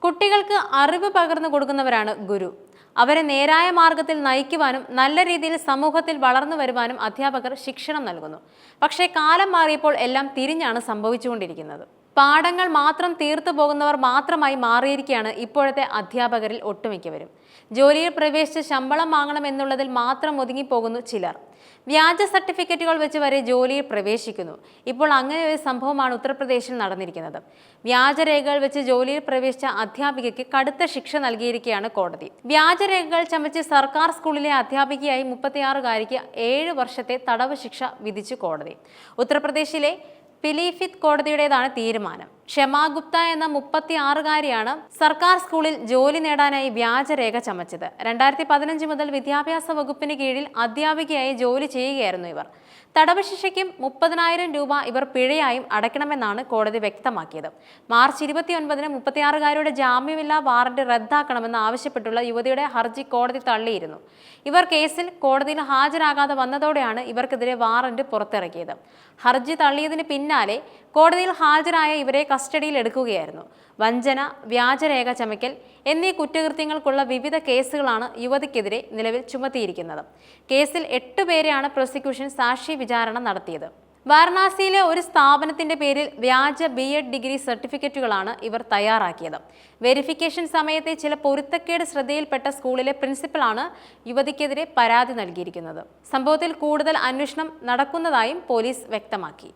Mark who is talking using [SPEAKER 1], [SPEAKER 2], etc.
[SPEAKER 1] കുട്ടികൾക്ക് അറിവ് പകർന്നു കൊടുക്കുന്നവരാണ് ഗുരു. അവരെ നേരായ മാർഗത്തിൽ നയിക്കുവാനും നല്ല രീതിയിൽ സമൂഹത്തിൽ വളർന്നു വരുവാനും അധ്യാപകർ ശിക്ഷണം നൽകുന്നു. പക്ഷേ കാലം മാറിയപ്പോൾ എല്ലാം തിരിഞ്ഞാണ് സംഭവിച്ചുകൊണ്ടിരിക്കുന്നത്. പാഠങ്ങൾ മാത്രം തീർത്തു പോകുന്നവർ മാത്രമായി മാറിയിരിക്കുകയാണ് ഇപ്പോഴത്തെ അധ്യാപകരിൽ ഒട്ടുമിക്കവരും. ജോലിയിൽ പ്രവേശിച്ച് ശമ്പളം വാങ്ങണമെന്നുള്ളതിൽ മാത്രം ഒതുങ്ങിപ്പോകുന്നു ചിലർ. വ്യാജ സർട്ടിഫിക്കറ്റുകൾ വെച്ച് വരെ ജോലിയിൽ പ്രവേശിക്കുന്നു. ഇപ്പോൾ അങ്ങനെ ഒരു സംഭവമാണ് ഉത്തർപ്രദേശിൽ നടന്നിരിക്കുന്നത്. വ്യാജരേഖകൾ വെച്ച് ജോലിയിൽ പ്രവേശിച്ച അധ്യാപികയ്ക്ക് കടുത്ത ശിക്ഷ നൽകിയിരിക്കുകയാണ് കോടതി. വ്യാജരേഖകൾ ചമച്ച് സർക്കാർ സ്കൂളിലെ അധ്യാപികയായി 36-കാരിക്ക് 7 വർഷത്തെ തടവ് ശിക്ഷ വിധിച്ചു കോടതി. ഉത്തർപ്രദേശിലെ പിലിഭിത്ത് കോടതിയുടേതാണ് തീരുമാനം. ക്ഷമാ ഗുപ്ത എന്ന 36-കാരിയാണ് സർക്കാർ സ്കൂളിൽ ജോലി നേടാനായി വ്യാജരേഖ ചമച്ചത്. 2015 മുതൽ വിദ്യാഭ്യാസ വകുപ്പിന് കീഴിൽ അധ്യാപികയായി ജോലി ചെയ്യുകയായിരുന്നു ഇവർ. തടവ് ശിക്ഷയ്ക്കും 30,000 രൂപ ഇവർ പിഴയായും അടയ്ക്കണമെന്നാണ് കോടതി വ്യക്തമാക്കിയത്. മാർച്ച് 29-ന് 36-കാരിയുടെ ജാമ്യമില്ലാ വാറന്റ് റദ്ദാക്കണമെന്ന് ആവശ്യപ്പെട്ടുള്ള യുവതിയുടെ ഹർജി കോടതി തള്ളിയിരുന്നു. ഇവർ കേസിൽ കോടതിയിൽ ഹാജരാകാതെ വന്നതോടെയാണ് ഇവർക്കെതിരെ വാറന്റ് പുറത്തിറക്കിയത്. ഹർജി തള്ളിയതിന് പിന്നാലെ കോടതിയിൽ ഹാജരായ ഇവരെ കസ്റ്റഡിയിൽ എടുക്കുകയായിരുന്നു. വഞ്ചന, വ്യാജരേഖ ചമയ്ക്കൽ എന്നീ കുറ്റകൃത്യങ്ങൾക്കുള്ള വിവിധ കേസുകളാണ് യുവതിക്കെതിരെ നിലവിൽ ചുമത്തിയിരിക്കുന്നത്. കേസിൽ 8 പേരെയാണ് പ്രോസിക്യൂഷൻ സാക്ഷി വിചാരണ നടത്തിയത്. വാരണാസിയിലെ ഒരു സ്ഥാപനത്തിന്റെ പേരിൽ വ്യാജ B.Ed ഡിഗ്രി സർട്ടിഫിക്കറ്റുകളാണ് ഇവർ തയ്യാറാക്കിയത്. വെരിഫിക്കേഷൻ സമയത്തെ ചില പൊരുത്തക്കേട് ശ്രദ്ധയിൽപ്പെട്ട സ്കൂളിലെ പ്രിൻസിപ്പലാണ് യുവതിക്കെതിരെ പരാതി നൽകിയിരിക്കുന്നത്. സംഭവത്തിൽ കൂടുതൽ അന്വേഷണം നടക്കുന്നതായും പോലീസ് വ്യക്തമാക്കി.